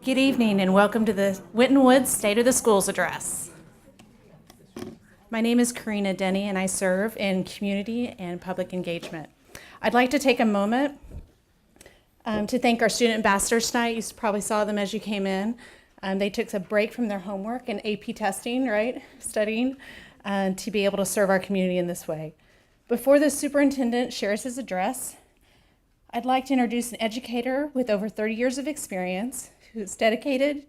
Good evening and welcome to the Winton Woods State of the Schools Address. My name is Karina Denny and I serve in community and public engagement. I'd like to take a moment to thank our student ambassadors tonight. You probably saw them as you came in. They took a break from their homework and AP testing, right, studying, to be able to serve our community in this way. Before the superintendent shares his address, I'd like to introduce an educator with over 30 years of experience who's dedicated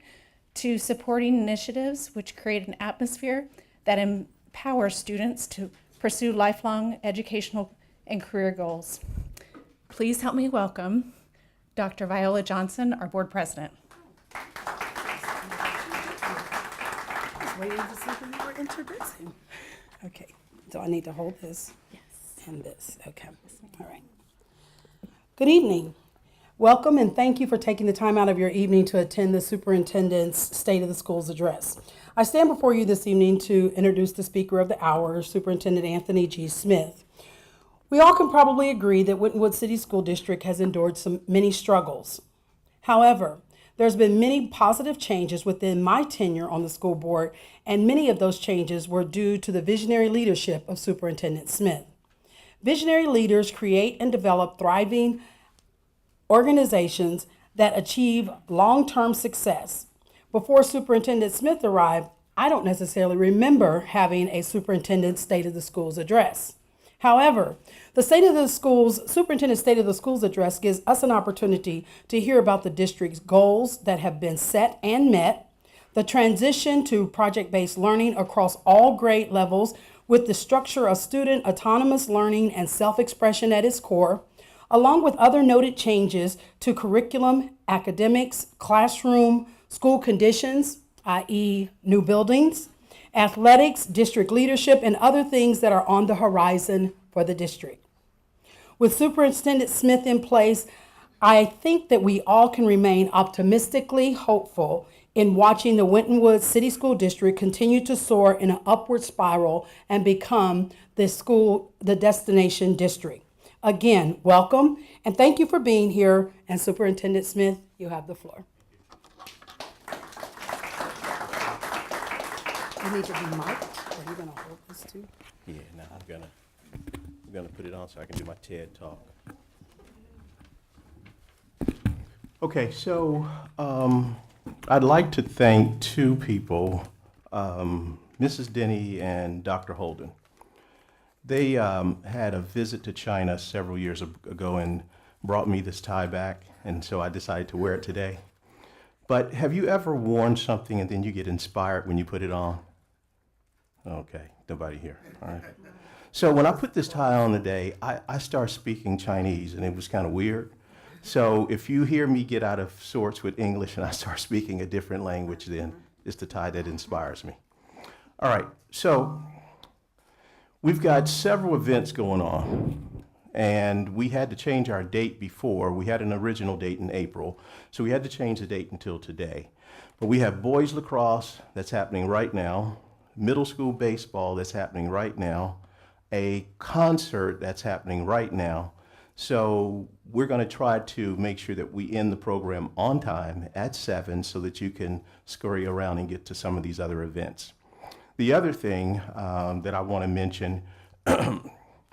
to supporting initiatives which create an atmosphere that empowers students to pursue lifelong educational and career goals. Please help me welcome Dr. Viola Johnson, our board president. Waiting to see who you were introducing. Okay, so I need to hold this and this. Okay, all right. Good evening. Welcome and thank you for taking the time out of your evening to attend the Superintendent's State of the Schools Address. I stand before you this evening to introduce the Speaker of the Hour, Superintendent Anthony G. Smith. We all can probably agree that Winton Woods City School District has endured many struggles. However, there's been many positive changes within my tenure on the school board, and many of those changes were due to the visionary leadership of Superintendent Smith. Visionary leaders create and develop thriving organizations that achieve long-term success. Before Superintendent Smith arrived, I don't necessarily remember having a Superintendent State of the Schools Address. However, the Superintendent State of the Schools Address gives us an opportunity to hear about the district's goals that have been set and met, the transition to project-based learning across all grade levels with the structure of student autonomous learning and self-expression at its core, along with other noted changes to curriculum, academics, classroom, school conditions, i.e. new buildings, athletics, district leadership, and other things that are on the horizon for the district. With Superintendent Smith in place, I think that we all can remain optimistically hopeful in watching the Winton Woods City School District continue to soar in an upward spiral and become the destination district. Again, welcome, and thank you for being here. And Superintendent Smith, you have the floor. You need to be mic'd. Are you going to hold this too? Yeah, no, I'm gonna put it on so I can do my TED talk. Okay, so I'd like to thank two people, Mrs. Denny and Dr. Holden. They had a visit to China several years ago and brought me this tie back, and so I decided to wear it today. But have you ever worn something and then you get inspired when you put it on? Okay, nobody here, all right. So when I put this tie on today, I started speaking Chinese, and it was kind of weird. So if you hear me get out of sorts with English and I start speaking a different language, then it's the tie that inspires me. All right, so we've got several events going on, and we had to change our date before. We had an original date in April, so we had to change the date until today. But we have boys lacrosse that's happening right now, middle school baseball that's happening right now, a concert that's happening right now. So we're going to try to make sure that we end the program on time at 7 so that you can scurry around and get to some of these other events. The other thing that I want to mention, well,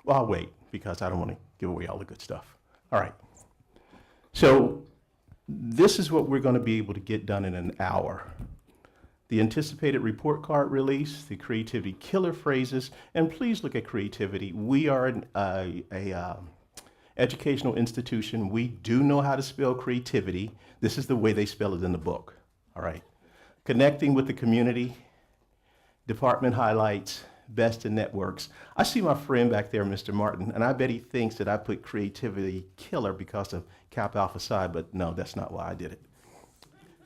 I'll wait because I don't want to give away all the good stuff. All right. So this is what we're going to be able to get done in an hour. The anticipated report card release, the creativity killer phrases, and please look at creativity. We are an educational institution. We do know how to spell creativity. This is the way they spell it in the book, all right? Connecting with the community, department highlights, best in networks. I see my friend back there, Mr. Martin, and I bet he thinks that I put creativity killer because of Kappa Alpha Psi, but no, that's not why I did it.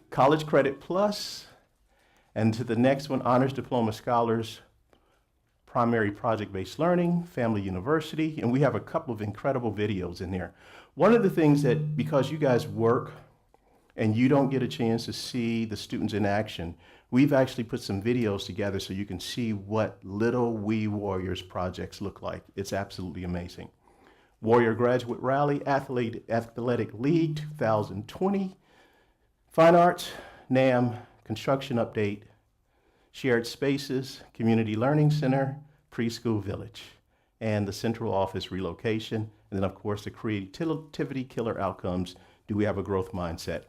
College Credit Plus, and to the next one, Honors Diploma Scholars, Primary Project-Based Learning, Family University, and we have a couple of incredible videos in there. One of the things that, because you guys work and you don't get a chance to see the students in action, we've actually put some videos together so you can see what Little We Warriors projects look like. It's absolutely amazing. Warrior Graduate Rally, Athletic League 2020, Fine arts, NAMM, construction update, shared spaces, community learning center, PreSchool Village, and the central office relocation, and then of course the creativity killer outcomes. Do we have a growth mindset?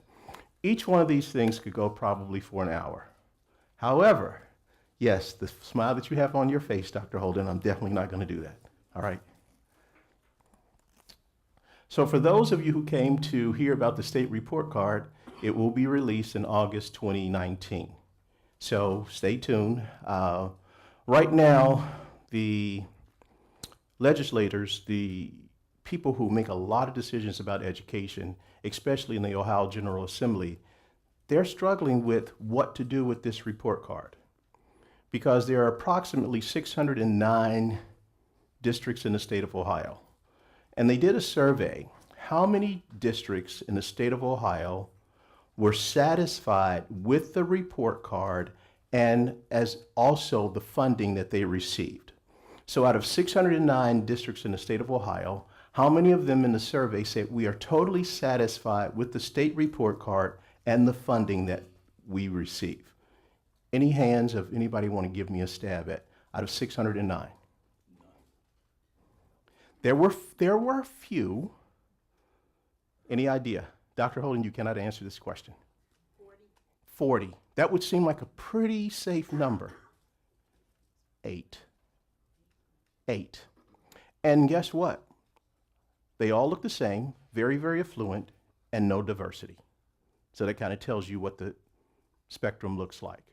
Each one of these things could go probably for an hour. However, yes, the smile that you have on your face, Dr. Holden, I'm definitely not going to do that. All right. So for those of you who came to hear about the state report card, it will be released in August 2019. So stay tuned. Right now, the legislators, the people who make a lot of decisions about education, especially in the Ohio General Assembly, they're struggling with what to do with this report card, because there are approximately 609 districts in the state of Ohio. And they did a survey. How many districts in the state of Ohio were satisfied with the report card and as also the funding that they received? So out of 609 districts in the state of Ohio, how many of them in the survey said we are totally satisfied with the state report card and the funding that we receive? Any hands of anybody want to give me a stab at out of 609? There were a few. Any idea? Dr. Holden, you cannot answer this question. 40. That would seem like a pretty safe number. 8. And guess what? They all look the same, very, very affluent, and no diversity. So that kind of tells you what the spectrum looks like.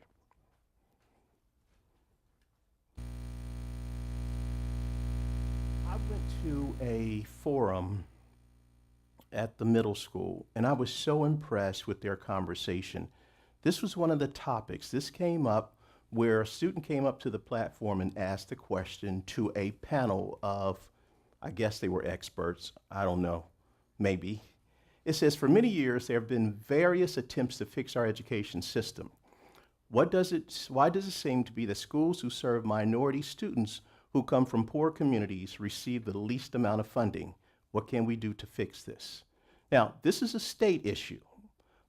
I went to a forum at the middle school, and I was so impressed with their conversation. This was one of the topics. This came up where a student came up to the platform and asked a question to a panel of, I guess they were experts, I don't know, maybe. It says, for many years, there have been various attempts to fix our education system. Why does it seem to be that schools who serve minority students who come from poor communities receive the least amount of funding? What can we do to fix this? Now, this is a state issue,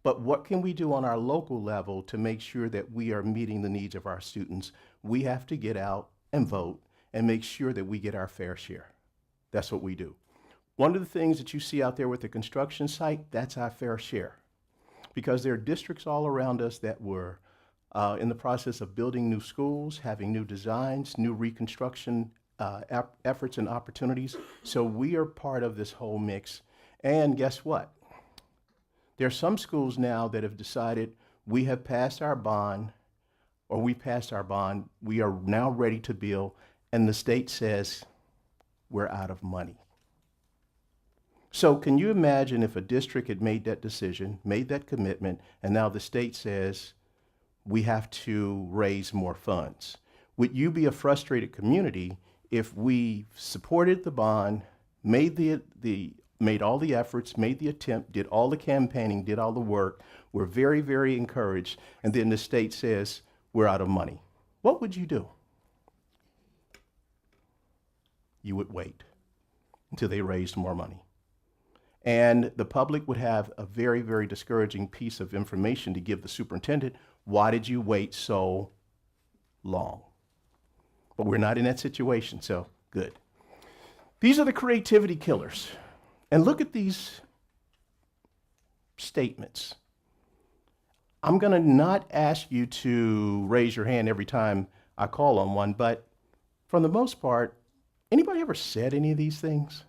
but what can we do on our local level to make sure that we are meeting the needs of our students? We have to get out and vote and make sure that we get our fair share. That's what we do. One of the things that you see out there with the construction site, that's our fair share. Because there are districts all around us that were in the process of building new schools, having new designs, new reconstruction efforts and opportunities. So we are part of this whole mix. And guess what? There are some schools now that have decided we have passed our bond, or we passed our bond, we are now ready to build, and the state says we're out of money. So can you imagine if a district had made that decision, made that commitment, and now the state says we have to raise more funds? Would you be a frustrated community if we supported the bond, made all the efforts, made the attempt, did all the campaigning, did all the work, we're very, very encouraged, and then the state says we're out of money? What would you do? You would wait until they raised more money. And the public would have a very, very discouraging piece of information to give the superintendent. Why did you wait so long? But we're not in that situation, so good. These are the creativity killers. And look at these statements. I'm going to not ask you to raise your hand every time I call on one, but for the most part, anybody ever said any of these things?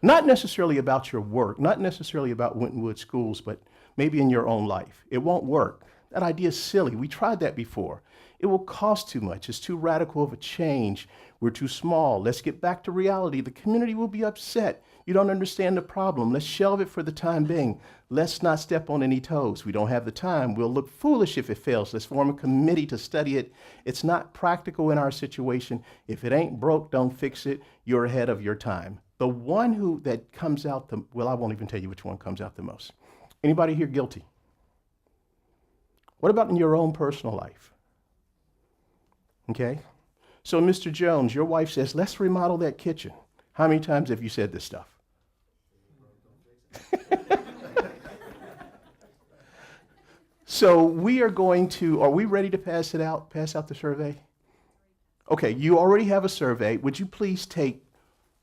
Not necessarily about your work, not necessarily about Winton Woods schools, but maybe in your own life. It won't work. That idea is silly. We tried that before. It will cost too much. It's too radical of a change. We're too small. Let's get back to reality. The community will be upset. You don't understand the problem. Let's shelve it for the time being. Let's not step on any toes. We don't have the time. We'll look foolish if it fails. Let's form a committee to study it. It's not practical in our situation. If it ain't broke, don't fix it. You're ahead of your time. The one that comes out well, I won't even tell you which one comes out the most. Anybody here guilty? What about in your own personal life? Okay? So, Mr. Jones, your wife says, let's remodel that kitchen. How many times have you said this stuff? So we are going to, are we ready to pass out the survey? Okay, you already have a survey. Would you please take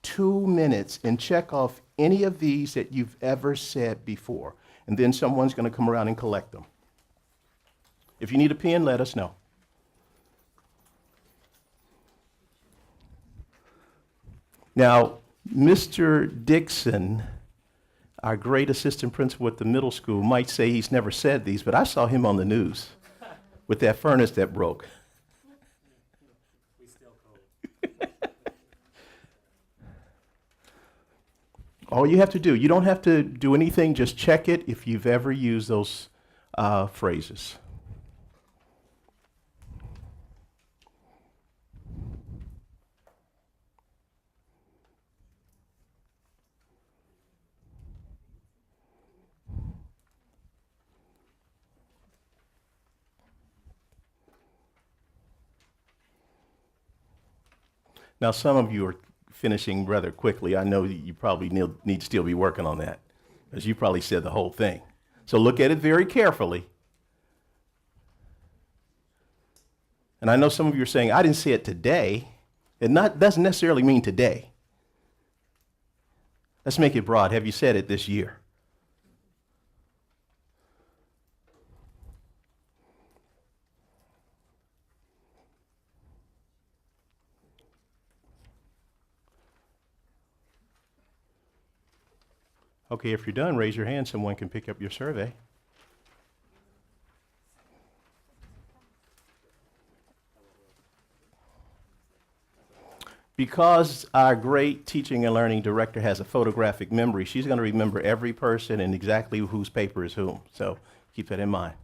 2 minutes and check off any of these that you've ever said before? And then someone's going to come around and collect them. If you need a pen, let us know. Now, Mr. Dixon, our great assistant principal at the middle school, might say he's never said these, but I saw him on the news with that furnace that broke. All you have to do, you don't have to do anything, just check it if you've ever used those phrases. Now, some of you are finishing rather quickly. I know you probably need to still be working on that, because you probably said the whole thing. So look at it very carefully. And I know some of you are saying, I didn't say it today. It doesn't necessarily mean today. Let's make it broad. Have you said it this year? Okay, if you're done, raise your hand. Someone can pick up your survey. Because our great teaching and learning director has a photographic memory, she's going to remember every person and exactly whose paper is whom. So keep that in mind.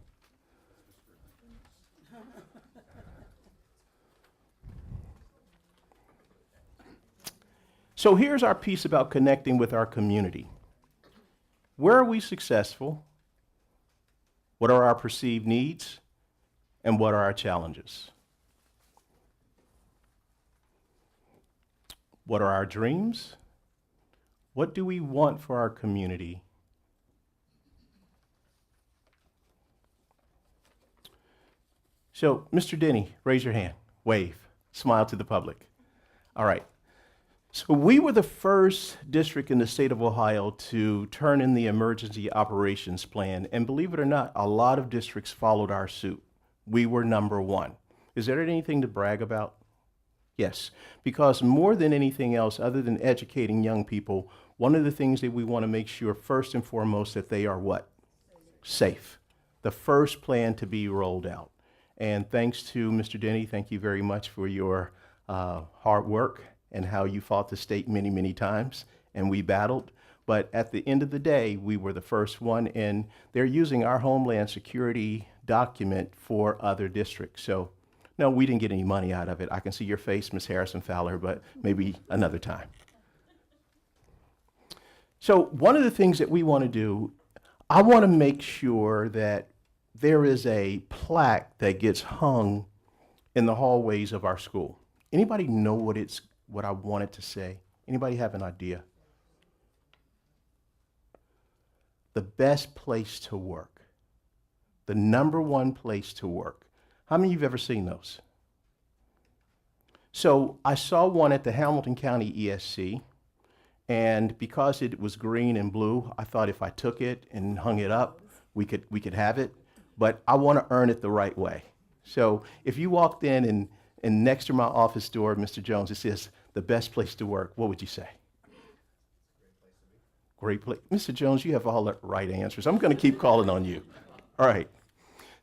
So here's our piece about connecting with our community. Where are we successful? What are our perceived needs? And what are our challenges? What are our dreams? What do we want for our community? So, Mr. Denny, raise your hand, wave, smile to the public. All right. So we were the first district in the state of Ohio to turn in the emergency operations plan, and believe it or not, a lot of districts followed our suit. We were number one. Is there anything to brag about? Yes, because more than anything else, other than educating young people, one of the things that we want to make sure first and foremost that they are what? Safe. The first plan to be rolled out. And thanks to Mr. Denny, thank you very much for your hard work and how you fought the state many, many times, and we battled. But at the end of the day, we were the first one, and they're using our Homeland Security document for other districts. So, no, we didn't get any money out of it. I can see your face, Ms. Harrison Fowler, but maybe another time. So one of the things that we want to do, I want to make sure that there is a plaque that gets hung in the hallways of our school. Anybody know what I wanted to say? Anybody have an idea? The best place to work. The number one place to work. How many of you have ever seen those? So I saw one at the Hamilton County ESC, and because it was green and blue, I thought if I took it and hung it up, we could have it, but I want to earn it the right way. So if you walked in and next to my office door, Mr. Jones, it says, the best place to work, what would you say? Great place. Mr. Jones, you have all the right answers. I'm going to keep calling on you. All right.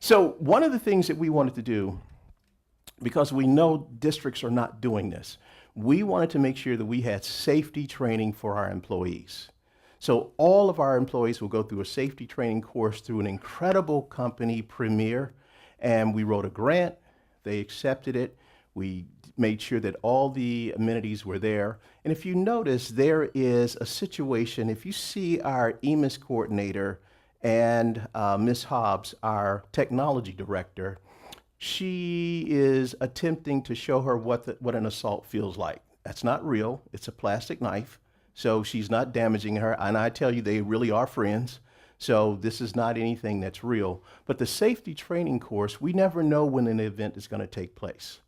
So one of the things that we wanted to do, because we know districts are not doing this, we wanted to make sure that we had safety training for our employees. So all of our employees will go through a safety training course through an incredible company, Premier, and we wrote a grant. They accepted it. We made sure that all the amenities were there. And if you notice, there is a situation, if you see our EMIS coordinator and Ms. Hobbs, our technology director, she is attempting to show her what an assault feels like. That's not real. It's a plastic knife. So she's not damaging her. And I tell you, they really are friends. So this is not anything that's real. But the safety training course, we never know when an event is going to take place.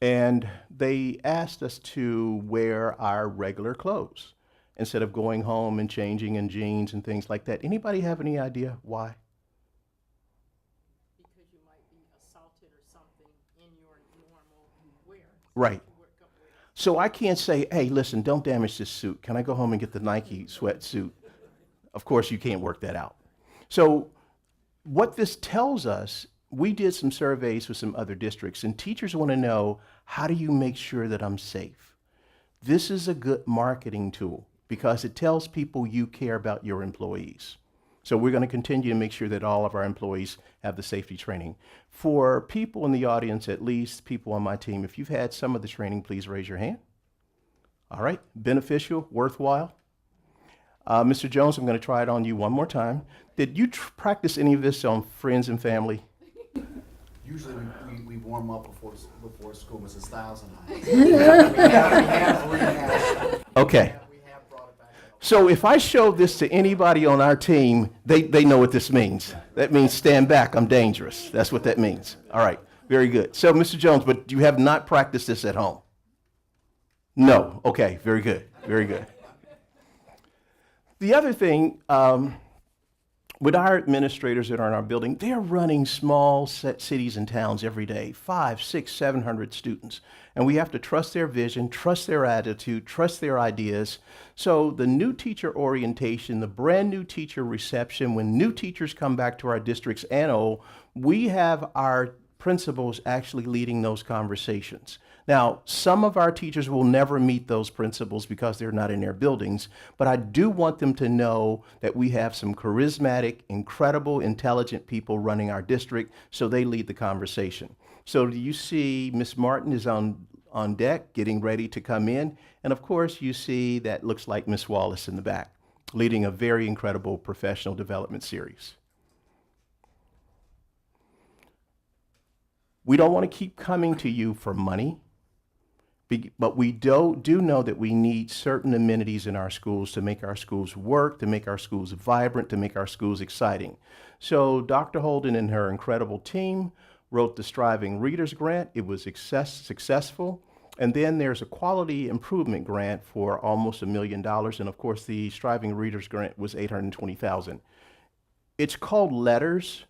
And they asked us to wear our regular clothes instead of going home and changing in jeans and things like that. Anybody have any idea why? Because you might be assaulted or something in your normal wear. Right. So I can't say, hey, listen, don't damage this suit. Can I go home and get the Nike sweatsuit? Of course, you can't work that out. So what this tells us, we did some surveys with some other districts, and teachers want to know, how do you make sure that I'm safe? This is a good marketing tool because it tells people you care about your employees. So we're going to continue to make sure that all of our employees have the safety training. For people in the audience, at least people on my team, if you've had some of the training, please raise your hand. All right, beneficial, worthwhile. Mr. Jones, I'm going to try it on you one more time. Did you practice any of this on friends and family? Usually we warm up before school, Mrs. Stiles and I. Okay. So if I show this to anybody on our team, they know what this means. That means stand back, I'm dangerous. That's what that means. All right, very good. So Mr. Jones, but you have not practiced this at home? No, okay, very good, very good. The other thing, with our administrators that are in our building, they're running small cities and towns every day, 500, 600, 700 students. And we have to trust their vision, trust their attitude, trust their ideas. So the new teacher orientation, the brand new teacher reception, when new teachers come back to our districts and old, we have our principals actually leading those conversations. Now, some of our teachers will never meet those principals because they're not in their buildings, but I do want them to know that we have some charismatic, incredible, intelligent people running our district, so they lead the conversation. So do you see Miss Martin is on deck, getting ready to come in, and of course you see that looks like Miss Wallace in the back, leading a very incredible professional development series. We don't want to keep coming to you for money. But we do know that we need certain amenities in our schools to make our schools work, to make our schools vibrant, to make our schools exciting. So Dr. Holden and her incredible team wrote the Striving Readers Grant. It was successful. And then there's a Quality Improvement Grant for almost $1 million. And of course, the Striving Readers Grant was $820,000. It's called LETTERS,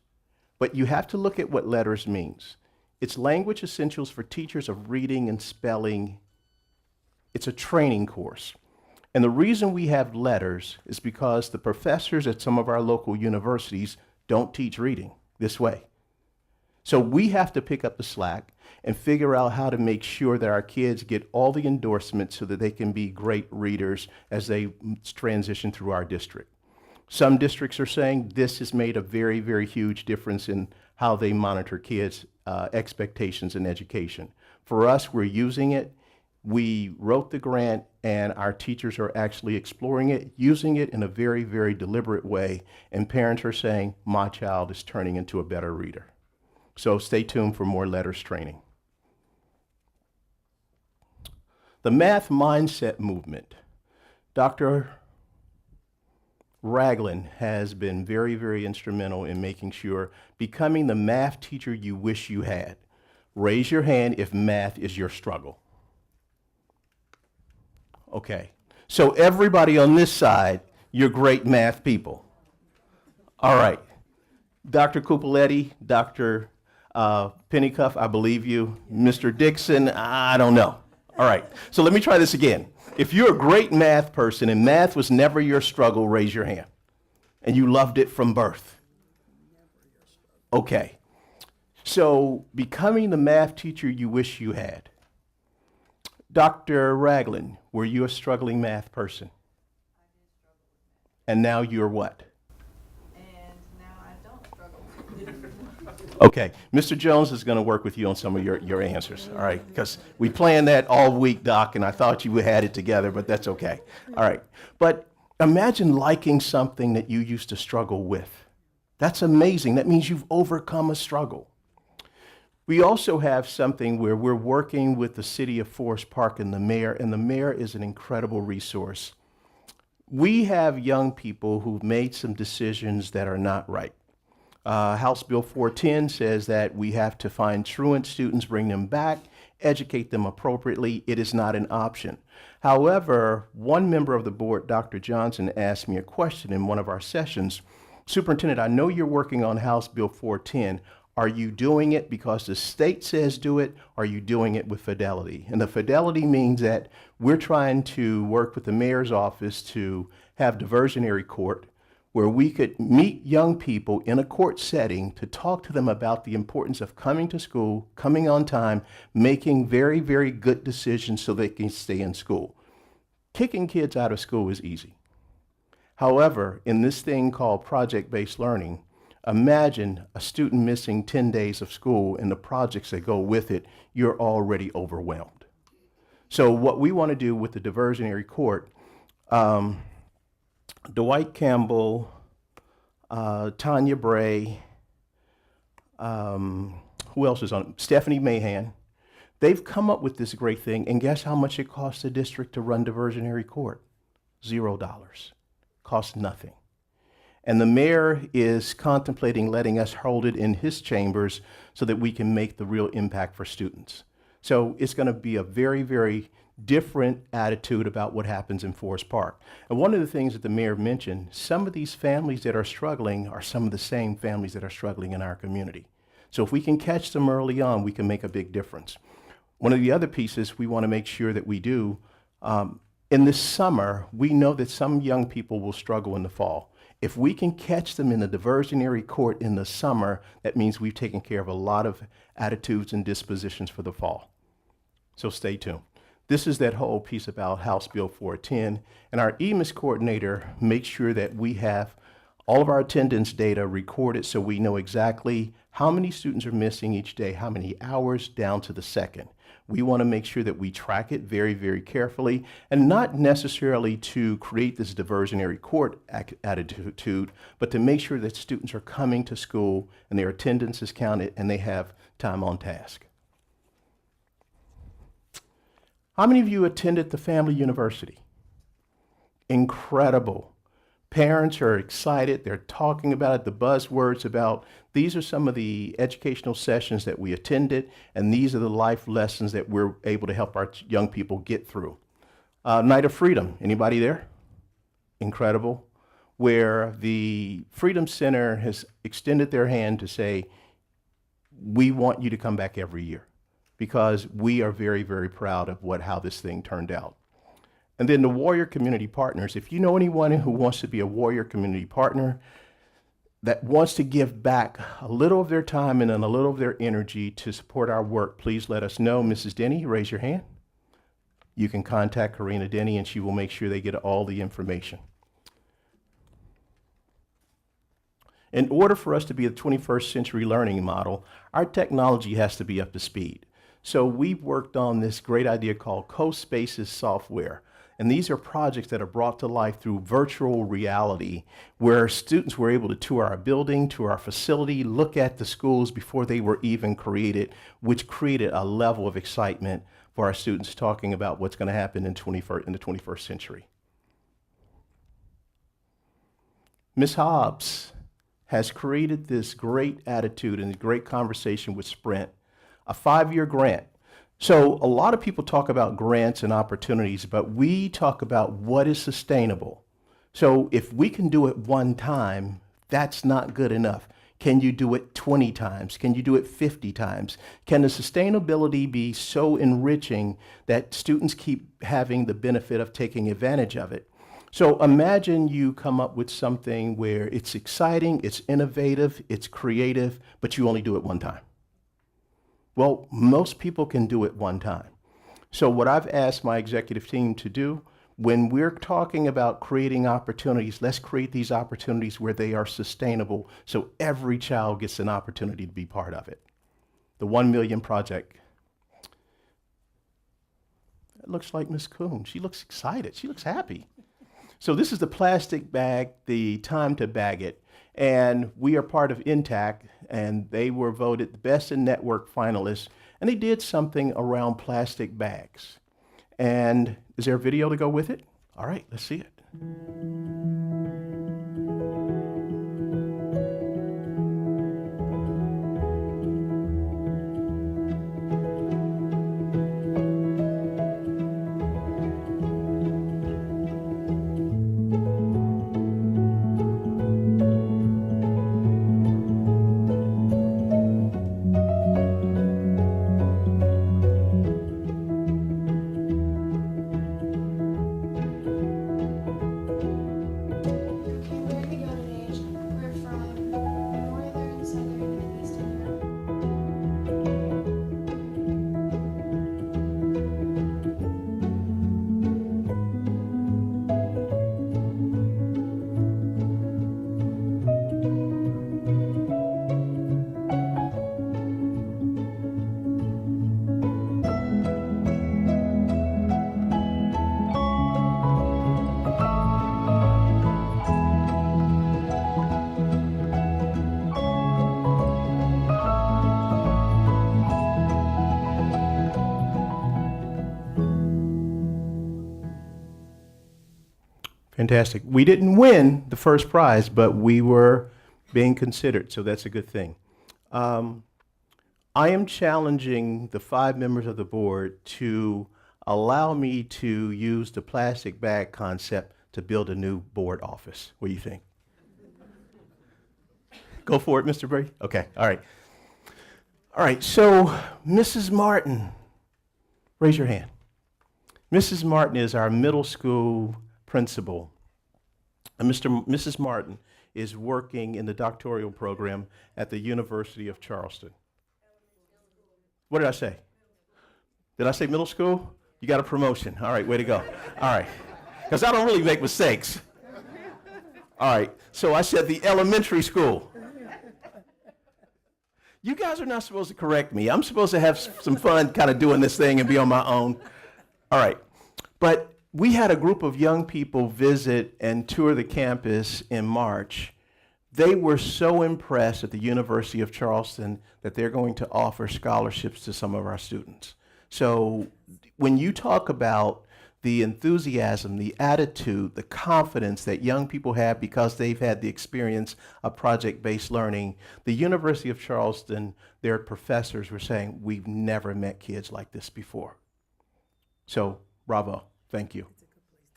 but you have to look at what LETTERS means. It's language essentials for teachers of reading and spelling. It's a training course. And the reason we have letters is because the professors at some of our local universities don't teach reading this way. So we have to pick up the slack and figure out how to make sure that our kids get all the endorsements so that they can be great readers as they transition through our district. Some districts are saying this has made a very, very huge difference in how they monitor kids' expectations in education. For us, we're using it. We wrote the grant, and our teachers are actually exploring it, using it in a very, very deliberate way, and parents are saying, my child is turning into a better reader. So stay tuned for more letters training. The math mindset movement. Dr. Ragland has been very, very instrumental in making sure becoming the math teacher you wish you had. Raise your hand if math is your struggle. Okay, so everybody on this side, you're great math people. All right, Dr. Cupoletti, Dr. Pennycuff, I believe you. Mr. Dixon, I don't know. All right, so let me try this again. If you're a great math person and math was never your struggle, raise your hand. And you loved it from birth. Okay. So becoming the math teacher you wish you had. Dr. Ragland, were you a struggling math person? I did struggle with that. And now you're what? And now I don't struggle. Okay, Mr. Jones is going to work with you on some of your answers, all right? Because we planned that all week, Doc, and I thought you had it together, but that's okay. All right, but imagine liking something that you used to struggle with. That's amazing. That means you've overcome a struggle. We also have something where we're working with the city of Forest Park and the mayor is an incredible resource. we have young people who've made some decisions that are not right. House Bill 410 says that we have to find truant students, bring them back, educate them appropriately. It is not an option. However, one member of the board, Dr. Johnson, asked me a question in one of our sessions. Superintendent, I know you're working on House Bill 410. Are you doing it because the state says do it? Or are you doing it with fidelity? And the fidelity means that we're trying to work with the mayor's office to have diversionary court, where we could meet young people in a court setting to talk to them about the importance of coming to school, coming on time, making very, very good decisions so they can stay in school. Kicking kids out of school is easy. However, in this thing called project-based learning, imagine a student missing 10 days of school and the projects that go with it, you're already overwhelmed. So what we want to do with the diversionary court, Dwight Campbell, Tanya Bray, who else is on? Stephanie Mahan. They've come up with this great thing, and guess how much it costs the district to run diversionary court? $0. Costs nothing. And the mayor is contemplating letting us hold it in his chambers so that we can make the real impact for students. So it's going to be a very, very different attitude about what happens in Forest Park. And one of the things that the mayor mentioned, some of these families that are struggling are some of the same families that are struggling in our community. So if we can catch them early on, we can make a big difference. One of the other pieces we want to make sure that we do, in the summer, we know that some young people will struggle in the fall. If we can catch them in the diversionary court in the summer, that means we've taken care of a lot of attitudes and dispositions for the fall. So stay tuned. This is that whole piece about House Bill 410, and our EMIS coordinator makes sure that we have all of our attendance data recorded so we know exactly how many students are missing each day, how many hours down to the second. We want to make sure that we track it very, very carefully, and not necessarily to create this diversionary court attitude, but to make sure that students are coming to school and their attendance is counted and they have time on task. How many of you attended the Family University? Incredible. Parents are excited. They're talking about it, the buzzwords about these are some of the educational sessions that we attended, and these are the life lessons that we're able to help our young people get through. Night of Freedom, anybody there? Incredible. Where the Freedom Center has extended their hand to say, we want you to come back every year, because we are very, very proud of how this thing turned out. And then the Warrior Community Partners. If you know anyone who wants to be a Warrior Community Partner, that wants to give back a little of their time and a little of their energy to support our work, please let us know. Mrs. Denny, raise your hand. You can contact Karina Denny and she will make sure they get all the information. In order for us to be a 21st century learning model, our technology has to be up to speed. So we've worked on this great idea called CoSpaces software. And these are projects that are brought to life through virtual reality, where students were able to tour our building, tour our facility, look at the schools before they were even created, which created a level of excitement for our students talking about what's going to happen in the 21st century. Ms. Hobbs has created this great attitude and great conversation with Sprint, a 5-year grant. So a lot of people talk about grants and opportunities, but we talk about what is sustainable. So if we can do it one time, that's not good enough. Can you do it 20 times? Can you do it 50 times? Can the sustainability be so enriching that students keep having the benefit of taking advantage of it? So imagine you come up with something where it's exciting, it's innovative, it's creative, but you only do it one time. Well, most people can do it one time. So what I've asked my executive team to do, when we're talking about creating opportunities, let's create these opportunities where they are sustainable so every child gets an opportunity to be part of it. The 1 Million Project. That looks like Ms. Kuhn. She looks excited. She looks happy. So this is the plastic bag, the time to bag it. And we are part of INTAC, and they were voted the best in network finalists. And they did something around plastic bags. And is there a video to go with it? All right, let's see it. We're from northern, southern, and eastern Europe. Fantastic. We didn't win the first prize, but we were being considered, so that's a good thing. I am challenging the 5 members of the board to allow me to use the plastic bag concept to build a new board office. What do you think? Go for it, Mr. Brady? Okay, all right. All right, so Mrs. Martin, raise your hand. Mrs. Martin is our middle school principal. And Mrs. Martin is working in the doctoral program at the University of Charleston. What did I say? Did I say middle school? You got a promotion. All right, way to go. All right, because I don't really make mistakes. All right, so I said the elementary school. You guys are not supposed to correct me. I'm supposed to have some fun kind of doing this thing and be on my own. All right, but we had a group of young people visit and tour the campus in March. They were so impressed at the University of Charleston that they're going to offer scholarships to some of our students. So when you talk about the enthusiasm, the attitude, the confidence that young people have because they've had the experience of project-based learning, the University of Charleston, their professors were saying, we've never met kids like this before. So bravo. Thank you.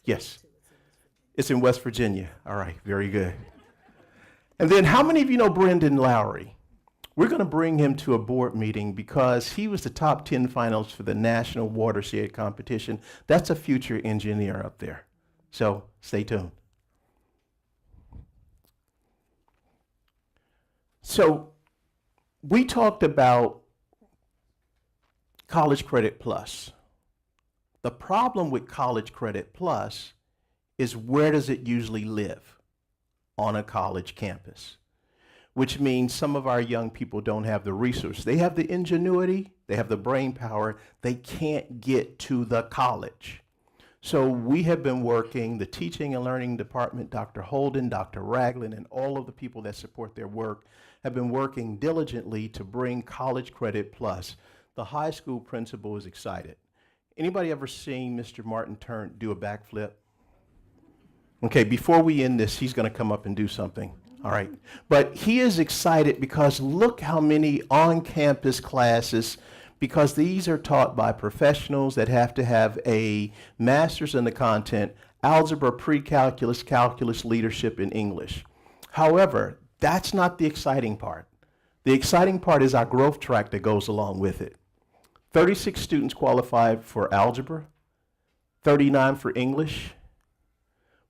Yes. It's in West Virginia. All right, very good. And then how many of you know Brendan Lowry? We're going to bring him to a board meeting because he was the top 10 finalist for the National Watershed Competition. That's a future engineer up there. So stay tuned. So we talked about College Credit Plus. The problem with College Credit Plus is where does it usually live? On a college campus, which means some of our young people don't have the resources. They have the ingenuity, they have the brain power, they can't get to the college. So we have been working, the teaching and learning department, Dr. Holden, Dr. Ragland, and all of the people that support their work have been working diligently to bring College Credit Plus. The high school principal is excited. Anybody ever seen Mr. Martin do a backflip? Okay, before we end this, he's going to come up and do something. All right. But he is excited because look how many on-campus classes, because these are taught by professionals that have to have a master's in the content, algebra, pre-calculus, calculus, leadership, and English. However, that's not the exciting part. The exciting part is our growth track that goes along with it. 36 students qualified for algebra, 39 for English,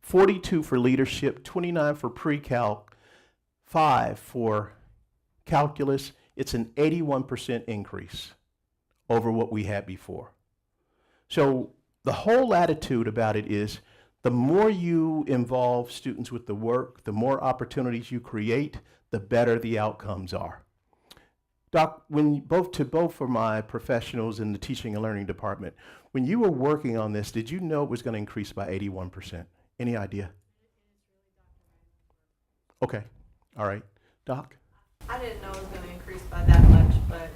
42 for leadership, 29 for pre-calc, 5 for calculus. It's an 81% increase over what we had before. So the whole attitude about it is the more you involve students with the work, the more opportunities you create, the better the outcomes are. Doc, both for my professionals in the teaching and learning department, when you were working on this, did you know it was going to increase by 81%? Any idea? Okay, all right. Doc? I didn't know it was going to increase by that much, but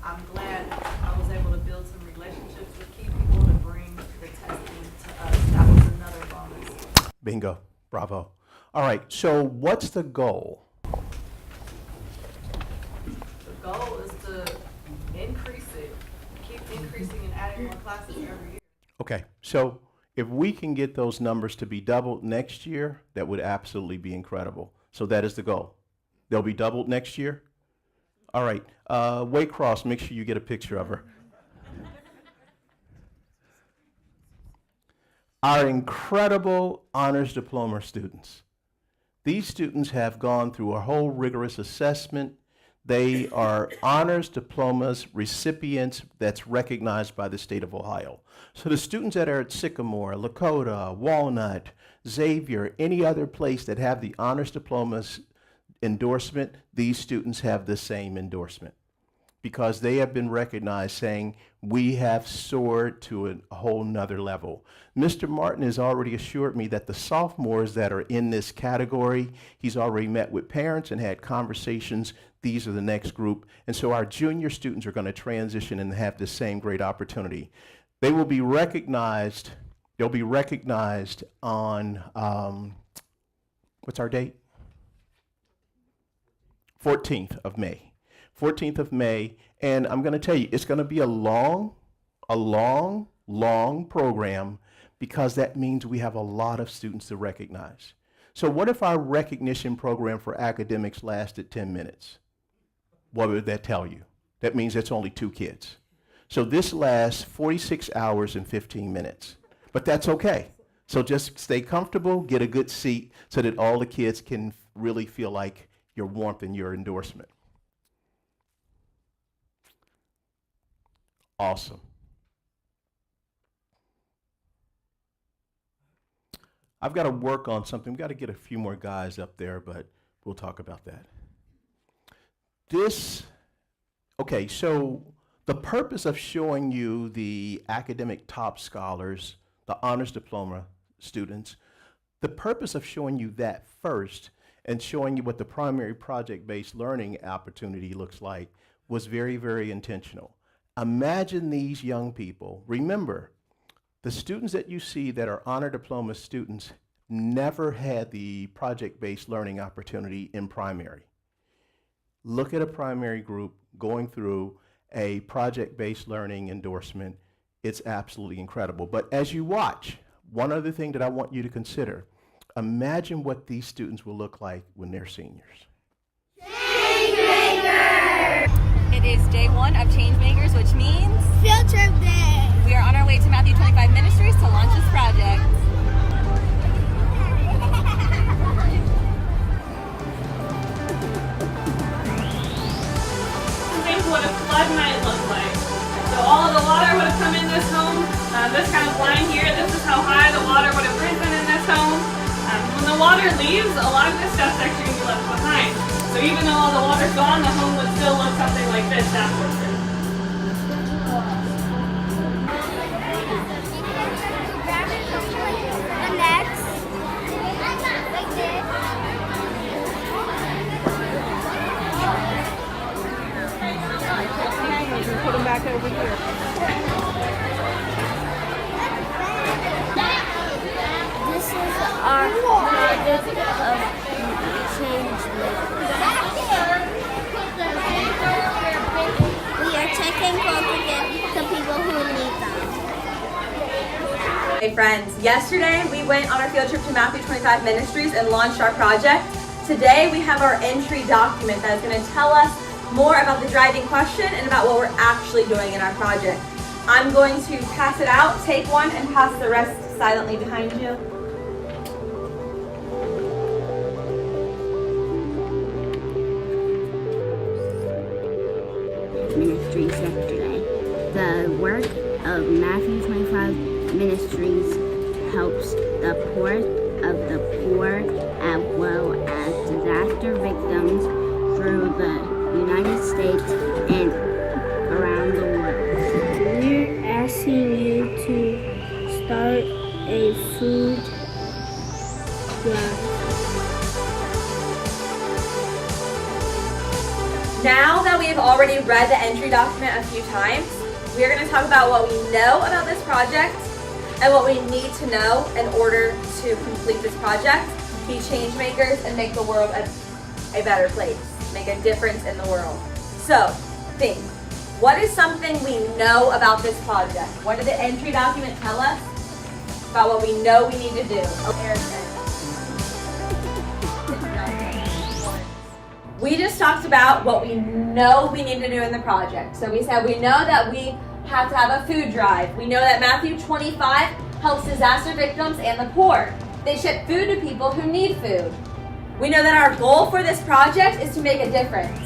I'm glad I was able to build some relationships with key people to bring the testing to us. That was another bonus. Bingo. Bravo. All right, so what's the goal? The goal is to increase it, keep increasing and adding more classes every year. Okay, so if we can get those numbers to be doubled next year, that would absolutely be incredible. So that is the goal. They'll be doubled next year? All right, Waycross, make sure you get a picture of her. Our incredible honors diploma students. These students have gone through a whole rigorous assessment. They are honors diplomas recipients that's recognized by the state of Ohio. So the students that are at Sycamore, Lakota, Walnut, Xavier, any other place that have the honors diplomas endorsement, these students have the same endorsement because they have been recognized saying we have soared to a whole nother level. Mr. Martin has already assured me that the sophomores that are in this category, he's already met with parents and had conversations. These are the next group. And so our junior students are going to transition and have the same great opportunity. They will be recognized, they'll be recognized on, what's our date? 14th of May. 14th of May, and I'm going to tell you, it's going to be a long program because that means we have a lot of students to recognize. So what if our recognition program for academics lasted 10 minutes? What would that tell you? That means it's only 2 kids. So this lasts 46 hours and 15 minutes, but that's okay. So just stay comfortable, get a good seat so that all the kids can really feel like your warmth and your endorsement. Awesome. I've got to work on something. We've got to get a few more guys up there, but we'll talk about that. Okay, so the purpose of showing you the academic top scholars, the honors diploma students, the purpose of showing you that first and showing you what the primary project-based learning opportunity looks like was very, very intentional. Imagine these young people. Remember, the students that you see that are honor diploma students never had the project-based learning opportunity in primary. Look at a primary group going through a project-based learning endorsement. It's absolutely incredible. But as you watch, one other thing that I want you to consider, imagine what these students will look like when they're seniors. It is day 1 of Changemakers, which means Field trip day. we are on our way to Matthew 25 Ministries to launch this project. Think what a flood might look like. So all of the water would have come in this home. This kind of line here, this is how high the water would have risen in this home. When the water leaves, a lot of this stuff's actually going to be left behind. So even though all the water's gone, the home would still look something like this afterwards. The next. Like this. Put them back over here. This is our project of change. We are taking photographs to people who need them. Hey friends, yesterday we went on our field trip to Matthew 25 Ministries and launched our project. Today we have our entry document that is going to tell us more about the driving question and about what we're actually doing in our project. I'm going to pass it out, take one, and pass the rest silently behind you. Ministry sector. The work of Matthew 25 Ministries helps the poor of the poor as well as disaster victims through the United States and around the world. We're asking you to start a food drive. Now that we have already read the entry document a few times, we are going to talk about what we know about this project, and what we need to know in order to complete this project, be change makers, and make the world a better place, make a difference in the world. So, think, what is something we know about this project? What did the entry document tell us about what we know we need to do? We just talked about what we know we need to do in the project. So we said we know that we have to have a food drive. We know that Matthew 25 helps disaster victims and the poor. They ship food to people who need food. We know that our goal for this project is to make a difference.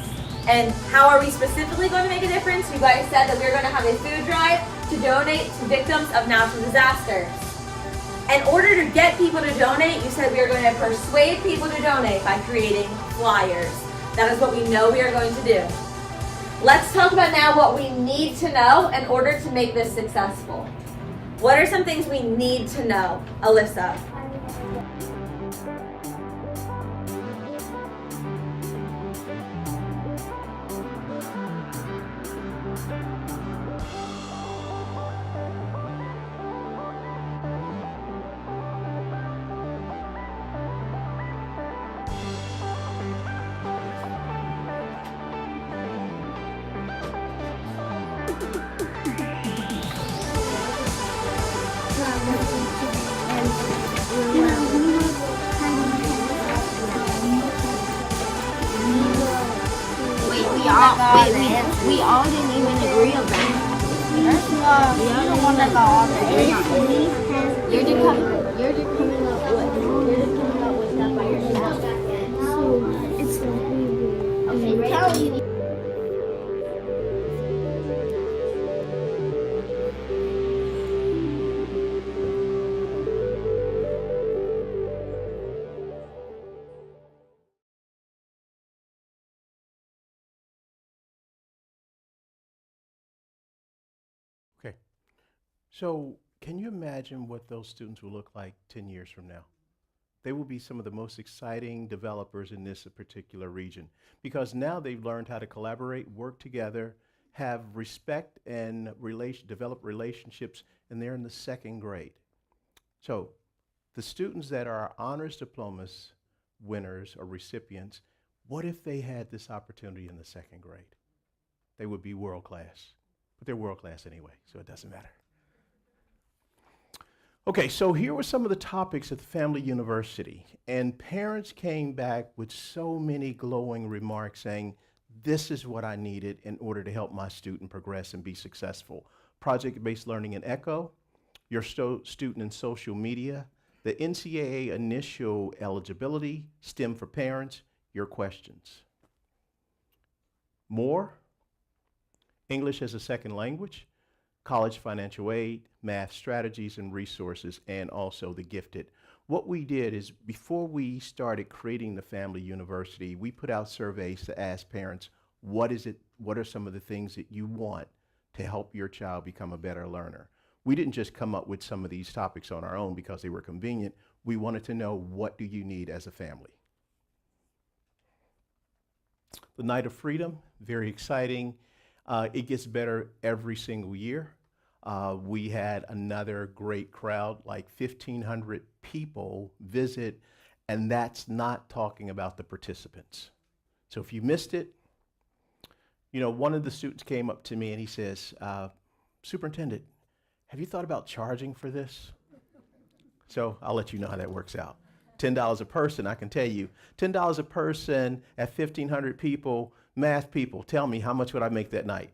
And how are we specifically going to make a difference? You guys said that we were going to have a food drive to donate to victims of natural disasters. In order to get people to donate, you said we are going to persuade people to donate by creating flyers. That is what we know we are going to do. Let's talk about now what we need to know in order to make this successful. What are some things we need to know, Alyssa? We all didn't even agree on that. You're the one that got all the answers. You're just coming up with stuff by yourself. Okay, tell you. Okay. So can you imagine what those students will look like 10 years from now? They will be some of the most exciting developers in this particular region because now they've learned how to collaborate, work together, have respect and develop relationships, and they're in the second grade. So the students that are honors diplomas winners or recipients, what if they had this opportunity in the second grade? They would be world class. But they're world class anyway, so it doesn't matter. Okay, so here were some of the topics at the Family University, and parents came back with so many glowing remarks saying, this is what I needed in order to help my student progress and be successful. Project-based learning in ECHO, your student in social media, the NCAA initial eligibility, STEM for parents, your questions. More, English as a second language, college financial aid, math strategies and resources, and also the gifted. What we did is before we started creating the Family University, we put out surveys to ask parents, what are some of the things that you want to help your child become a better learner? We didn't just come up with some of these topics on our own because they were convenient. We wanted to know, what do you need as a family? The Night of Freedom, very exciting. It gets better every single year. We had another great crowd, like 1,500 people visit, and that's not talking about the participants. So if you missed it, you know, one of the students came up to me and he says, Superintendent, have you thought about charging for this? So I'll let you know how that works out. $10 a person, I can tell you. $10 a person at 1,500 people, math people, tell me, how much would I make that night?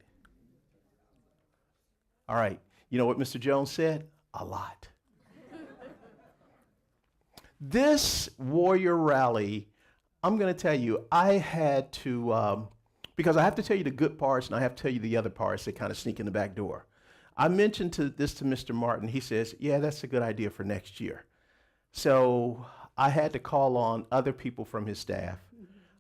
All right, you know what Mr. Jones said? A lot. This Warrior Rally, I'm gonna tell you, I had to, because I have to tell you the good parts and I have to tell you the other parts that kind of sneak in the back door. I mentioned this to Mr. Martin. He says, yeah, that's a good idea for next year. So I had to call on other people from his staff.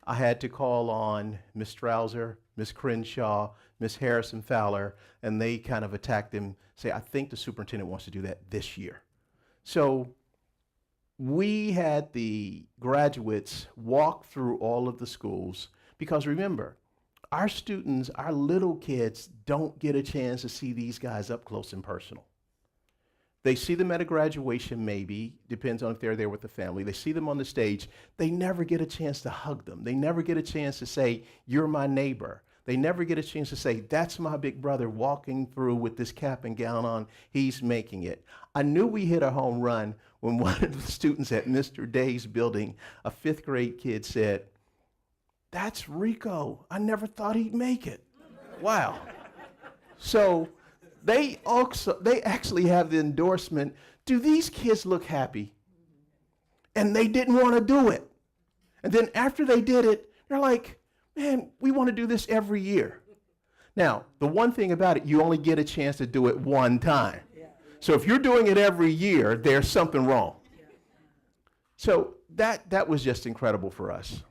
I had to call on Ms. Strouser, Ms. Crenshaw, Ms. Harrison Fowler, and they kind of attacked him, say, I think the superintendent wants to do that this year. So we had the graduates walk through all of the schools because remember, our students, our little kids don't get a chance to see these guys up close and personal. They see them at a graduation, maybe, depends on if they're there with the family. They see them on the stage. They never get a chance to hug them. They never get a chance to say, "You're my neighbor." They never get a chance to say, "That's my big brother walking through with this cap and gown on. He's making it." I knew we hit a home run when one of the students at Mr. Day's building, a 5th grade kid, said, "That's Rico. I never thought he'd make it." Wow. So they actually have the endorsement, "Do these kids look happy?" And they didn't want to do it. And then after they did it, they're like, "Man, we want to do this every year." Now, the one thing about it, you only get a chance to do it one time. So if you're doing it every year, there's something wrong. So that was just incredible for us.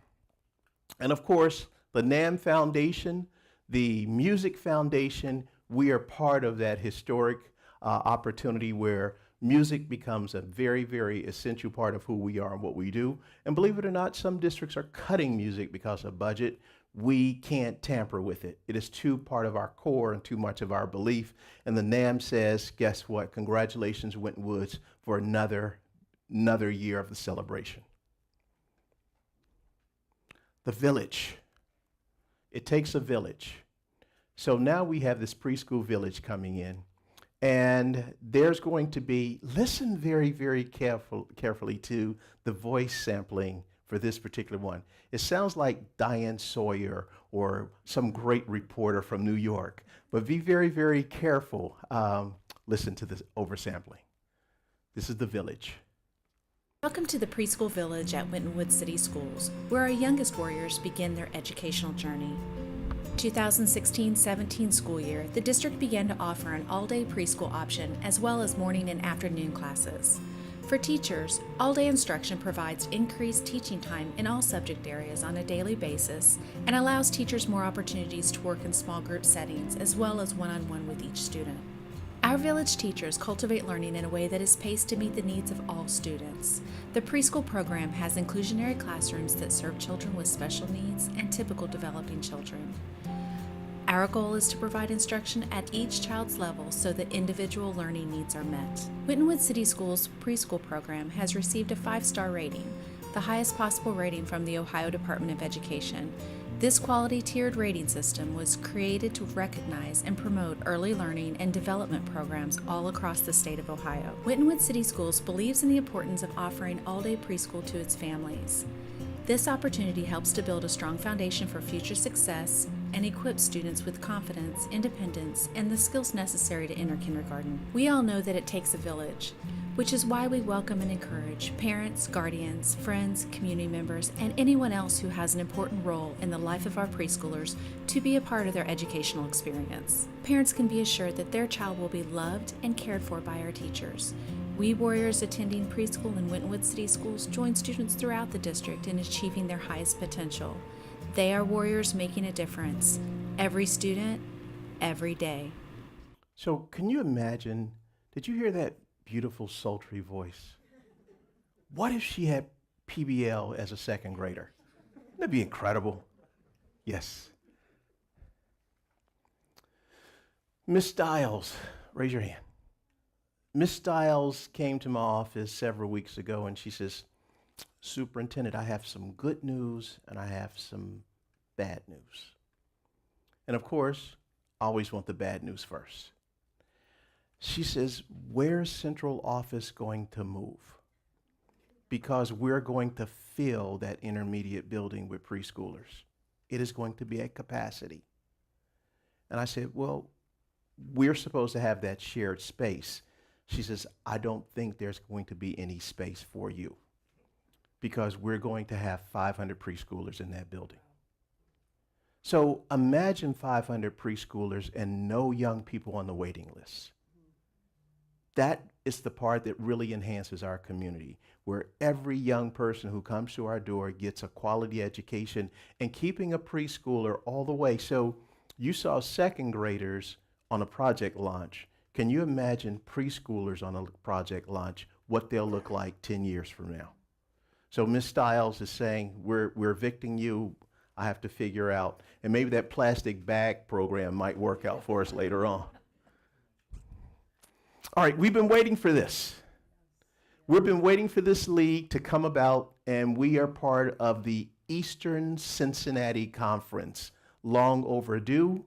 And of course, the NAMM Foundation, the Music Foundation, we are part of that historic opportunity where music becomes a very, very essential part of who we are and what we do. And believe it or not, some districts are cutting music because of budget. We can't tamper with it. It is too part of our core and too much of our belief. And the NAMM says, guess what? Congratulations, Winton Woods, for another year of the celebration. The village. It takes a village. So now we have this preschool village coming in, and there's going to be, listen very, very carefully to the voice sampling for this particular one. It sounds like Diane Sawyer or some great reporter from New York, but be very, very careful. Listen to this oversampling. This is the village. Welcome to the Preschool Village at Winton Woods City Schools, where our youngest warriors begin their educational journey. 2016-17 school year, the district began to offer an all-day preschool option as well as morning and afternoon classes. For teachers, all-day instruction provides increased teaching time in all subject areas on a daily basis and allows teachers more opportunities to work in small group settings as well as one-on-one with each student. Our village teachers cultivate learning in a way that is paced to meet the needs of all students. The preschool program has inclusionary classrooms that serve children with special needs and typical developing children. Our goal is to provide instruction at each child's level so that individual learning needs are met. Winton Woods City Schools preschool program has received a 5-star rating, the highest possible rating from the Ohio Department of Education. This quality tiered rating system was created to recognize and promote early learning and development programs all across the state of Ohio. Winton Woods City Schools believes in the importance of offering all-day preschool to its families. This opportunity helps to build a strong foundation for future success and equips students with confidence, independence, and the skills necessary to enter kindergarten. We all know that it takes a village, which is why we welcome and encourage parents, guardians, friends, community members, and anyone else who has an important role in the life of our preschoolers to be a part of their educational experience. Parents can be assured that their child will be loved and cared for by our teachers. We warriors attending preschool in Winton Woods City Schools join students throughout the district in achieving their highest potential. They are warriors making a difference. Every student, every day. So can you imagine, did you hear that beautiful, sultry voice? What if she had PBL as a 2nd grader? That'd be incredible. Yes. Miss Stiles, raise your hand. Miss Stiles came to my office several weeks ago and she says, "Superintendent, I have some good news and I have some bad news." And of course, I always want the bad news first. She says, "Where's central office going to move? Because we're going to fill that intermediate building with preschoolers. It is going to be at capacity." And I said, "Well, we're supposed to have that shared space." She says, "I don't think there's going to be any space for you because we're going to have 500 preschoolers in that building." So imagine 500 preschoolers and no young people on the waiting list. That is the part that really enhances our community, where every young person who comes to our door gets a quality education and keeping a preschooler all the way. So you saw 2nd graders on a project launch. Can you imagine preschoolers on a project launch, what they'll look like 10 years from now? So Ms. Stiles is saying, we're evicting you. I have to figure out, and maybe that plastic bag program might work out for us later on. All right, we've been waiting for this. We've been waiting for this league to come about, and we are part of the Eastern Cincinnati Conference. Long overdue.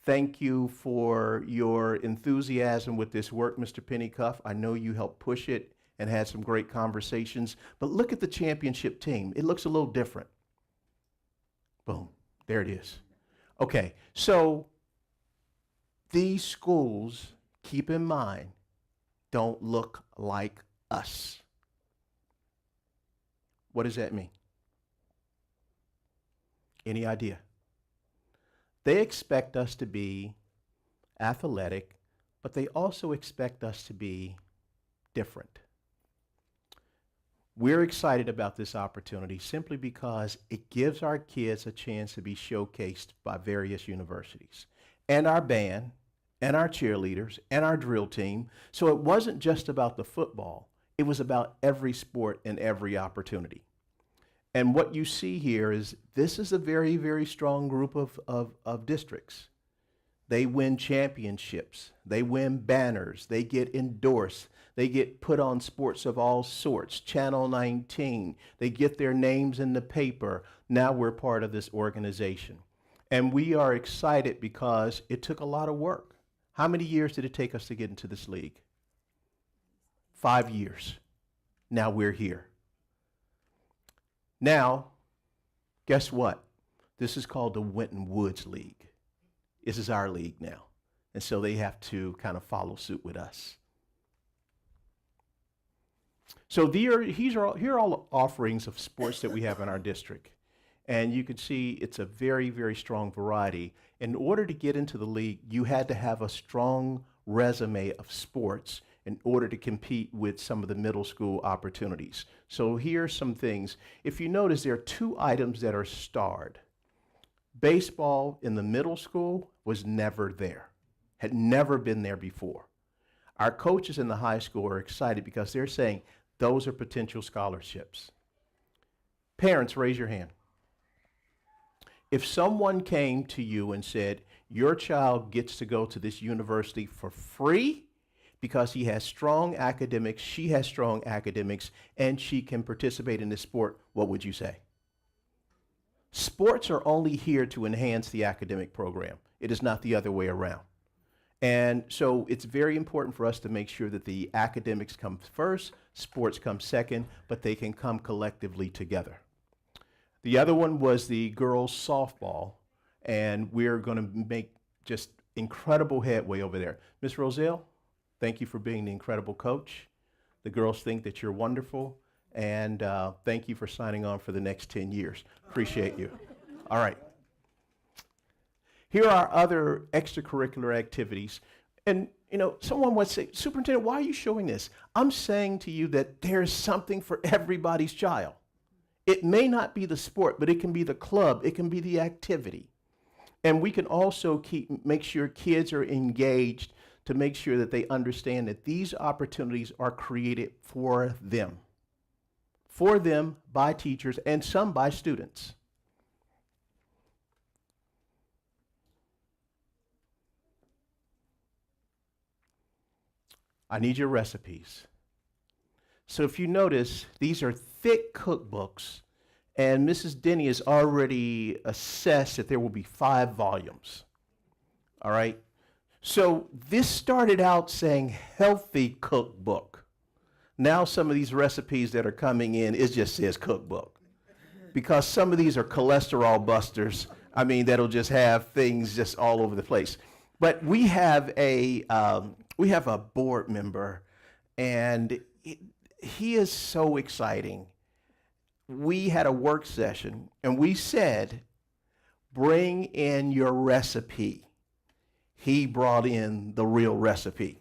Thank you for your enthusiasm with this work, Mr. Pennycuff. I know you helped push it and had some great conversations. But look at the championship team. It looks a little different. Boom. There it is. Okay, so these schools, keep in mind, don't look like us. What does that mean? Any idea? They expect us to be athletic, but they also expect us to be different. We're excited about this opportunity simply because it gives our kids a chance to be showcased by various universities, and our band, and our cheerleaders, and our drill team. So it wasn't just about the football, it was about every sport and every opportunity. And what you see here is this is a very, very strong group of districts. They win championships, they win banners, they get endorsed, they get put on sports of all sorts, Channel 19, they get their names in the paper. Now we're part of this organization. And we are excited because it took a lot of work. How many years did it take us to get into this league? 5 years. Now we're here. Now, guess what? This is called the Winton Woods League. This is our league now. And so they have to kind of follow suit with us. So here are all the offerings of sports that we have in our district. And you can see it's a very, very strong variety. In order to get into the league, you had to have a strong resume of sports in order to compete with some of the middle school opportunities. So here's some things. If you notice, there are 2 items that are starred. Baseball in the middle school was never there, had never been there before. Our coaches in the high school are excited because they're saying those are potential scholarships. Parents, raise your hand. If someone came to you and said, your child gets to go to this university for free because he has strong academics, she has strong academics, and she can participate in this sport, what would you say? Sports are only here to enhance the academic program. It is not the other way around. And so it's very important for us to make sure that the academics come first, sports come second, but they can come collectively together. The other one was the girls softball, and we're going to make just incredible headway over there. Ms. Roselle, thank you for being the incredible coach. The girls think that you're wonderful, and thank you for signing on for the next 10 years. Appreciate you. All right. Here are other extracurricular activities. And, you know, someone would say, Superintendent, why are you showing this? I'm saying to you that there's something for everybody's child. It may not be the sport, but it can be the club. It can be the activity. And we can also make sure kids are engaged to make sure that they understand that these opportunities are created for them by teachers and some by students. I need your recipes. So if you notice, these are thick cookbooks, and Mrs. Denny has already assessed that there will be 5 volumes. All right? So this started out saying healthy cookbook. Now some of these recipes that are coming in, it just says cookbook. Because some of these are cholesterol busters. I mean, that'll just have things just all over the place. But we have a board member, and he is so exciting. We had a work session, and we said, bring in your recipe. He brought in the real recipe.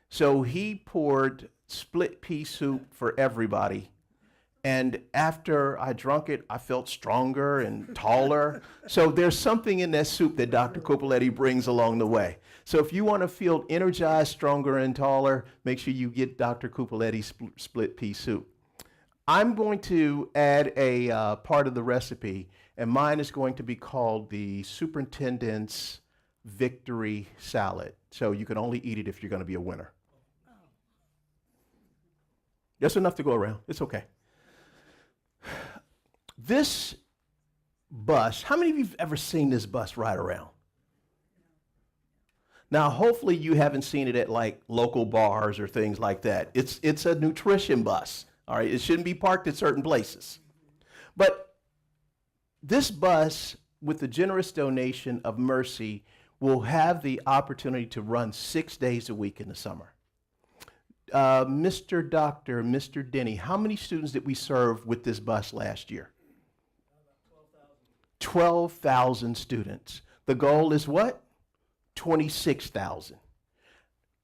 So he poured split pea soup for everybody. And after I drank it, I felt stronger and taller. So there's something in that soup that Dr. Copoletti brings along the way. So if you want to feel energized, stronger, and taller, make sure you get Dr. Copoletti's split pea soup. I'm going to add a part of the recipe, and mine is going to be called the Superintendent's victory salad. So you can only eat it if you're going to be a winner. Just enough to go around. It's okay. This bus, how many of you have ever seen this bus ride around? Now, hopefully you haven't seen it at like local bars or things like that. It's a nutrition bus, all right? It shouldn't be parked at certain places. But this bus, with the generous donation of Mercy, will have the opportunity to run 6 days a week in the summer. Mr. Denny, how many students did we serve with this bus last year? 12,000 students. The goal is what? 26,000.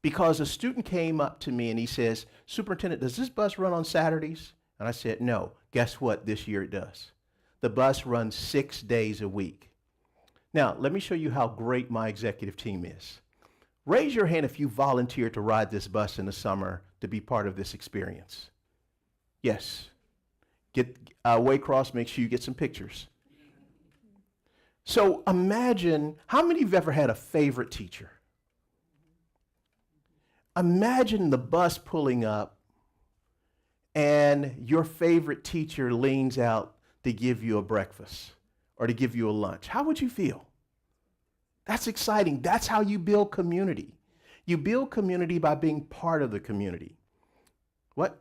Because a student came up to me and he says, Superintendent, does this bus run on Saturdays? And I said, no. Guess what? This year it does. The bus runs 6 days a week. Now, let me show you how great my executive team is. Raise your hand if you volunteered to ride this bus in the summer to be part of this experience. Yes. Get Waycross, make sure you get some pictures. So imagine, how many of you have ever had a favorite teacher? Imagine the bus pulling up and your favorite teacher leans out to give you a breakfast or to give you a lunch. How would you feel? That's exciting. That's how you build community. You build community by being part of the community. What?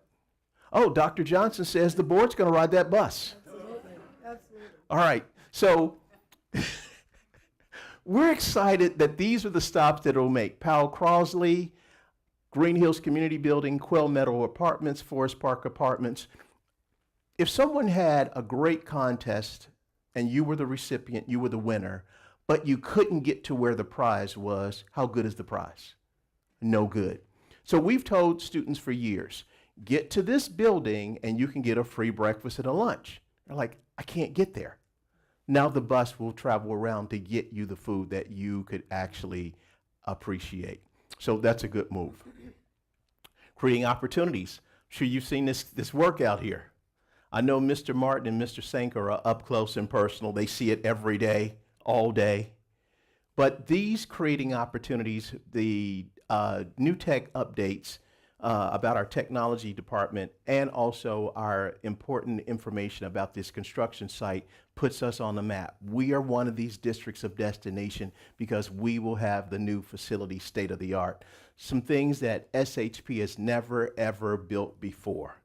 Oh, Dr. Johnson says the board's going to ride that bus. Absolutely. All right. So we're excited that these are the stops that it'll make. Powell Crosley, Green Hills Community Building, Quail Meadow Apartments, Forest Park Apartments. If someone had a great contest and you were the recipient, you were the winner, but you couldn't get to where the prize was, how good is the prize? No good. So we've told students for years, get to this building and you can get a free breakfast and a lunch. They're like, I can't get there. Now the bus will travel around to get you the food that you could actually appreciate. So that's a good move. Creating opportunities. I'm sure you've seen this workout here. I know Mr. Martin and Mr. Sanker are up close and personal. They see it every day, all day. But these creating opportunities, the new tech updates about our technology department and also our important information about this construction site puts us on the map. We are one of these districts of destination because we will have the new facility state of the art. Some things that SHP has never ever built before.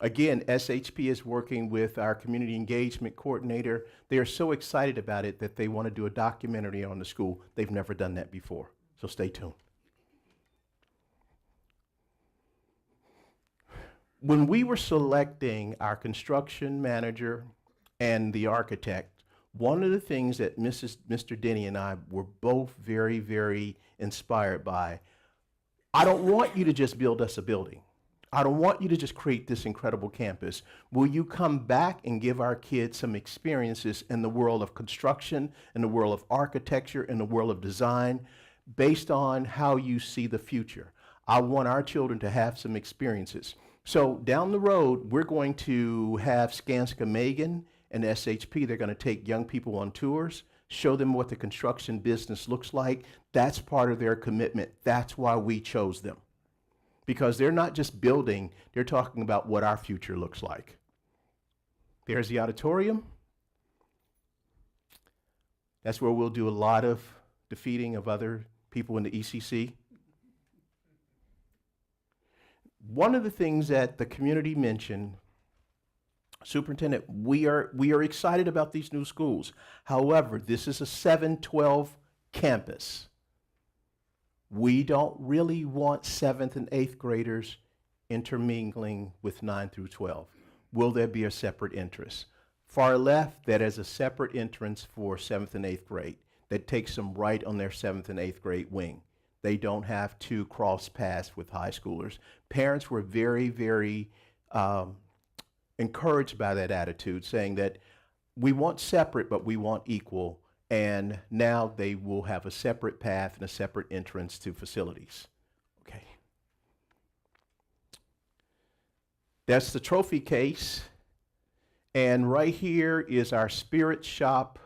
Again, SHP is working with our community engagement coordinator. They are so excited about it that they want to do a documentary on the school. They've never done that before, so stay tuned. When we were selecting our construction manager and the architect, one of the things that Mr. Denny and I were both very, very inspired by, I don't want you to just build us a building. I don't want you to just create this incredible campus. Will you come back and give our kids some experiences in the world of construction, in the world of architecture, in the world of design, based on how you see the future? I want our children to have some experiences. So down the road, we're going to have Skanska Megan and SHP. They're going to take young people on tours, show them what the construction business looks like. That's part of their commitment. That's why we chose them. Because they're not just building, they're talking about what our future looks like. There's the auditorium. That's where we'll do a lot of defeating of other people in the ECC. One of the things that the community mentioned, Superintendent, we are excited about these new schools. However, this is a 7-12 campus. We don't really want 7th and 8th graders intermingling with 9 through 12. Will there be a separate entrance? Far left, that is a separate entrance for 7th and 8th grade that takes them right on their 7th and 8th grade wing. They don't have to cross paths with high schoolers. Parents were very, very encouraged by that attitude, saying that we want separate, but we want equal. And now they will have a separate path and a separate entrance to facilities. Okay. That's the trophy case. And right here is our spirit shop.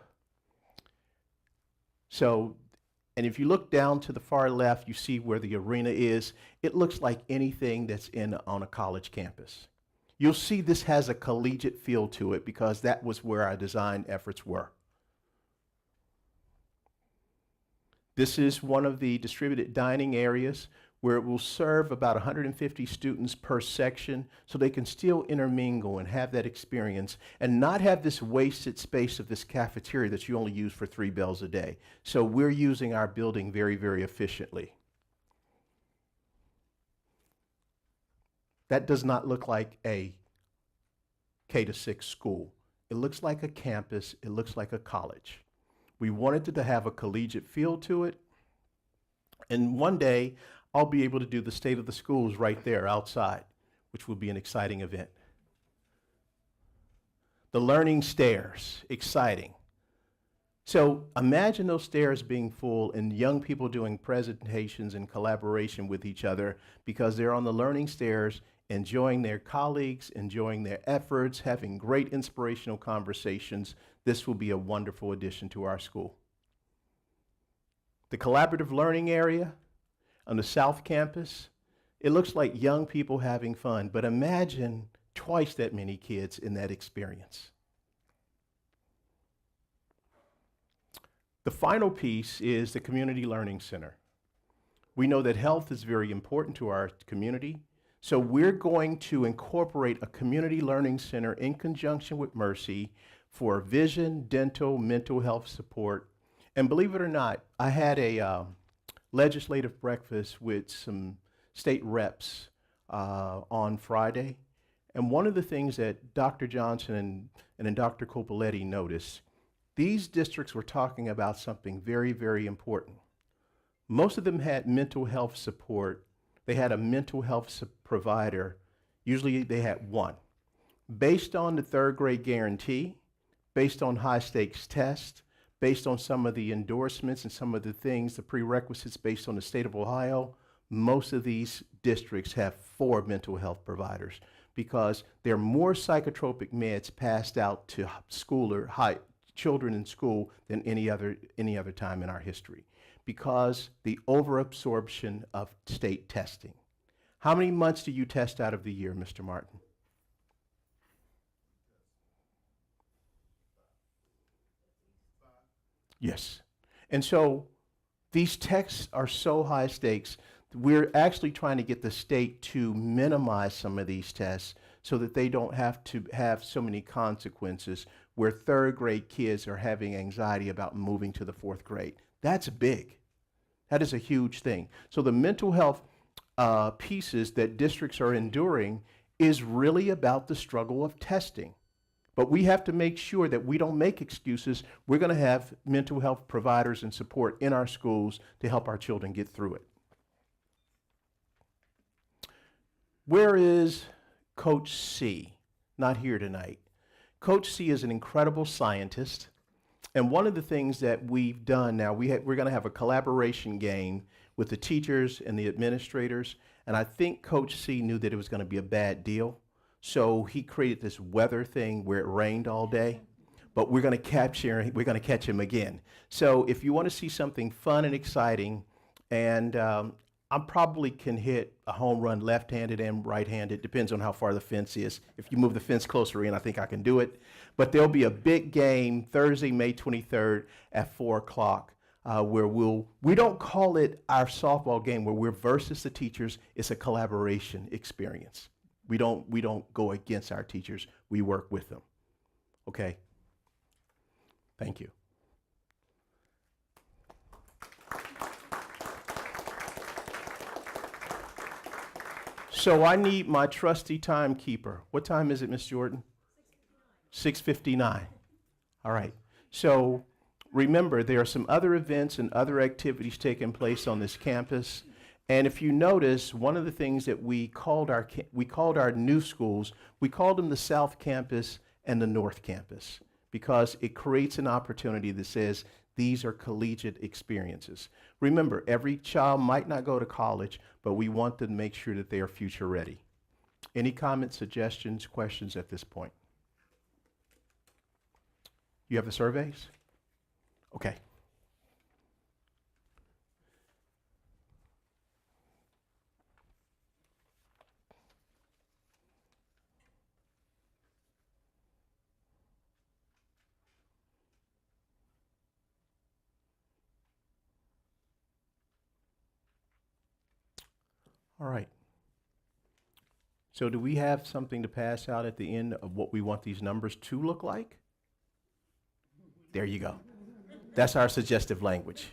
So And if you look down to the far left, you see where the arena is. It looks like anything that's on a college campus. You'll see this has a collegiate feel to it because that was where our design efforts were. This is one of the distributed dining areas where it will serve about 150 students per section so they can still intermingle and have that experience and not have this wasted space of this cafeteria that you only use for 3 bells a day. So we're using our building very, very efficiently. That does not look like a K-6 school. It looks like a campus. It looks like a college. We wanted it to have a collegiate feel to it. And one day, I'll be able to do the state of the schools right there outside, which will be an exciting event. The learning stairs, exciting. So imagine those stairs being full and young people doing presentations in collaboration with each other because they're on the learning stairs, enjoying their colleagues, enjoying their efforts, having great inspirational conversations. This will be a wonderful addition to our school. The collaborative learning area on the South Campus, it looks like young people having fun, but imagine twice that many kids in that experience. The final piece is the Community Learning Center. We know that health is very important to our community, so we're going to incorporate a Community Learning Center in conjunction with Mercy for vision, dental, mental health support. And believe it or not, I had a legislative breakfast with some state reps on Friday. And one of the things that Dr. Johnson and then Dr. Copoletti noticed, these districts were talking about something very, very important. Most of them had mental health support. They had a mental health provider. Usually they had one. Based on the 3rd grade guarantee, based on high stakes tests, based on some of the endorsements and some of the things, the prerequisites based on the state of Ohio, most of these districts have 4 mental health providers because there are more psychotropic meds passed out to children in school than any other time in our history because the overabsorption of state testing. How many months do you test out of the year, Mr. Martin? Yes. And so these tests are so high stakes, we're actually trying to get the state to minimize some of these tests so that they don't have to have so many consequences where 3rd grade kids are having anxiety about moving to the 4th grade. That's big. That is a huge thing. So the mental health pieces that districts are enduring is really about the struggle of testing. But we have to make sure that we don't make excuses. We're going to have mental health providers and support in our schools to help our children get through it. Where is Coach C? Not here tonight. Coach C is an incredible scientist. And one of the things that we've done now, we're going to have a collaboration game with the teachers and the administrators. And I think Coach C knew that it was going to be a bad deal. So he created this weather thing where it rained all day, but we're going to catch him again. So if you want to see something fun and exciting, and I probably can hit a home run left-handed and right-handed, depends on how far the fence is. If you move the fence closer in, I think I can do it. But there'll be a big game Thursday, May 23rd at 4 o'clock. Where we don't call it our softball game where we're versus the teachers. It's a collaboration experience. We don't go against our teachers. We work with them. Okay? Thank you. So I need my trusty timekeeper. What time is it, Miss Jordan? 6:59. All right. So remember, there are some other events and other activities taking place on this campus. And if you notice, one of the things that we called our new schools, we called them the South Campus and the North Campus because it creates an opportunity that says these are collegiate experiences. Remember, every child might not go to college, but we want them to make sure that they are future ready. Any comments, suggestions, questions at this point? You have the surveys? Okay. All right. So do we have something to pass out at the end of what we want these numbers to look like? There you go. That's our suggestive language.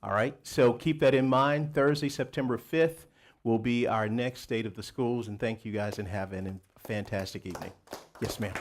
All right, so keep that in mind. Thursday, September 5th will be our next State of the Schools, and thank you guys and have a fantastic evening. Yes, ma'am.